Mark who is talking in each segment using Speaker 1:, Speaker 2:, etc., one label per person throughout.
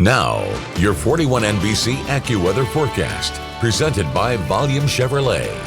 Speaker 1: Now, your 41 NBC AccuWeather forecast, presented by Volume Chevrolet.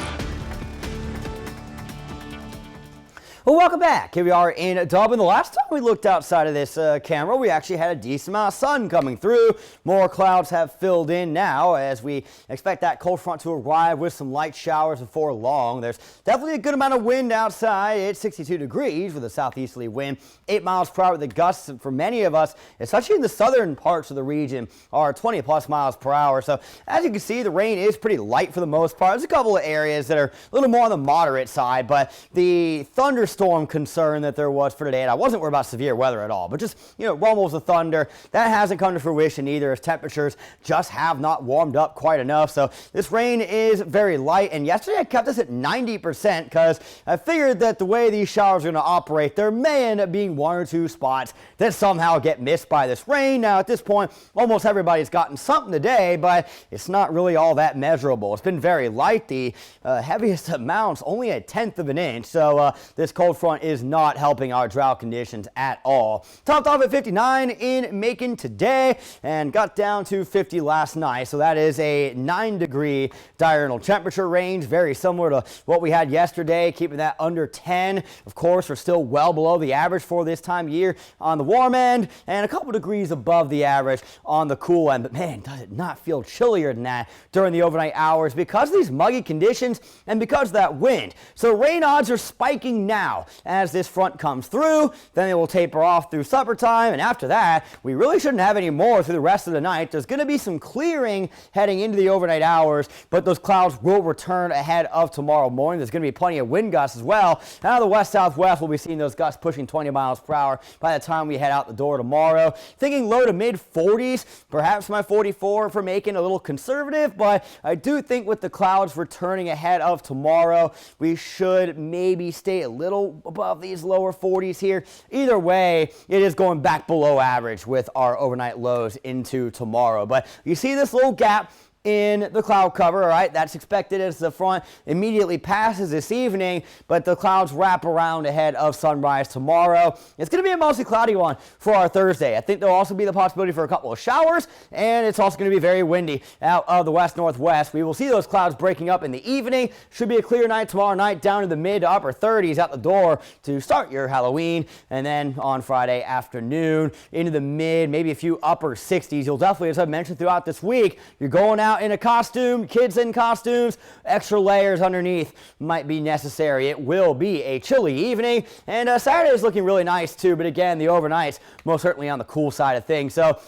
Speaker 2: Well, welcome back. Here we are in Dublin. The last time we looked outside of this camera, we actually had a decent amount of sun coming through. More clouds have filled in now as we expect that cold front to arrive with some light showers before long. There's definitely a good amount of wind outside. It's 62 degrees with a southeasterly wind, 8 miles per hour. The gusts for many of us, especially in the southern parts of the region, are 20 plus miles per hour. So as you can see, the rain is pretty light for the most part. There's a couple of areas that are a little more on the moderate side, but the thunderstorm concern that there was for today, and I wasn't worried about severe weather at all, but just, rumbles of thunder, that hasn't come to fruition either, as temperatures just have not warmed up quite enough. So this rain is very light, and yesterday I kept this at 90% because I figured that the way these showers are going to operate, there may end up being one or two spots that somehow get missed by this rain. Now at this point, almost everybody's gotten something today, but it's not really all that measurable. It's been very light. The heaviest amounts only a 1/10 of an inch, so this cold front is not helping our drought conditions at all. Topped off at 59 in Macon today and got down to 50 last night, so that is a 9-degree diurnal temperature range, very similar to what we had yesterday, keeping that under 10. Of course, we're still well below the average for this time of year on the warm end and a couple degrees above the average on the cool end. But man, does it not feel chillier than that during the overnight hours because of these muggy conditions and because of that wind. So rain odds are spiking now as this front comes through. Then it will taper off through supper time, and after that we really shouldn't have any more through the rest of the night. There's going to be some clearing heading into the overnight hours, but those clouds will return ahead of tomorrow morning. There's going to be plenty of wind gusts as well. Out of the west-southwest, we'll be seeing those gusts pushing 20 miles per hour by the time we head out the door tomorrow. Thinking low to mid 40s, perhaps my 44 for Macon a little conservative, but I do think with the clouds returning ahead of tomorrow, we should maybe stay a little above these lower 40s here. Either way, it is going back below average with our overnight lows into tomorrow. But you see this little gap in the cloud cover, all right? That's expected as the front immediately passes this evening, but the clouds wrap around ahead of sunrise tomorrow. It's going to be a mostly cloudy one for our Thursday. I think there'll also be the possibility for a couple of showers, and it's also going to be very windy out of the west-northwest. We will see those clouds breaking up in the evening. Should be a clear night tomorrow night, down to the mid to upper 30s out the door to start your Halloween, and then on Friday afternoon into the mid, maybe a few upper 60s. You'll definitely, as I mentioned throughout this week, you're going out in a costume, kids in costumes, extra layers underneath might be necessary. It will be a chilly evening, and Saturday is looking really nice too, but again, the overnights most certainly on the cool side of things. So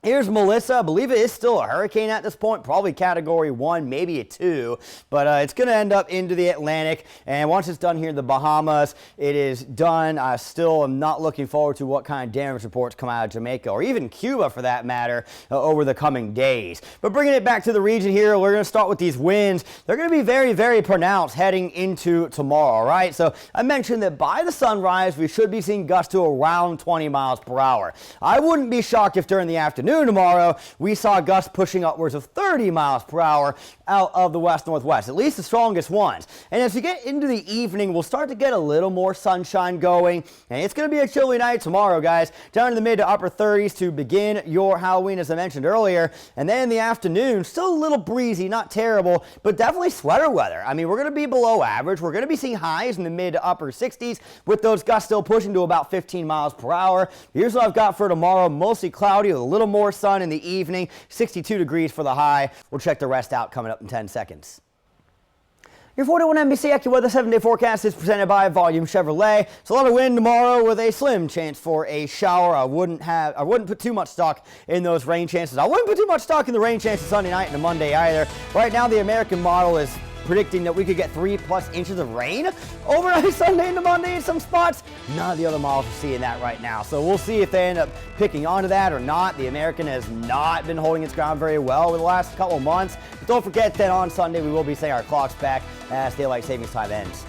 Speaker 2: here's Melissa. I believe it is still a hurricane at this point, probably category 1, maybe a 2, but it's going to end up into the Atlantic, and once it's done here in the Bahamas, it is done. I still am not looking forward to what kind of damage reports come out of Jamaica, or even Cuba for that matter, over the coming days. But bringing it back to the region here, we're going to start with these winds. They're going to be very, very pronounced heading into tomorrow, all right? So I mentioned that by the sunrise, we should be seeing gusts to around 20 miles per hour. I wouldn't be shocked if during the afternoon tomorrow we saw gusts pushing upwards of 30 miles per hour out of the west-northwest, at least the strongest ones. And as you get into the evening, we'll start to get a little more sunshine going, and it's going to be a chilly night tomorrow, guys, down in the mid to upper 30s to begin your Halloween, as I mentioned earlier. And then in the afternoon, still a little breezy, not terrible, but definitely sweater weather. I mean, we're going to be below average. We're going to be seeing highs in the mid to upper 60s with those gusts still pushing to about 15 miles per hour. Here's what I've got for tomorrow: mostly cloudy with a little more sun in the evening, 62 degrees for the high. We'll check the rest out coming up in 10 seconds. Your 41 NBC AccuWeather 7-day forecast is presented by Volume Chevrolet. It's a lot of wind tomorrow with a slim chance for a shower. I wouldn't put too much stock in those rain chances. I wouldn't put too much stock in the rain chances Sunday night and the Monday either. Right now, the American model is predicting that we could get 3+ inches of rain overnight Sunday into Monday in some spots. None of the other models are seeing that right now, so we'll see if they end up picking onto that or not. The American has not been holding its ground very well over the last couple of months. But don't forget that on Sunday we will be setting our clocks back as daylight savings time ends.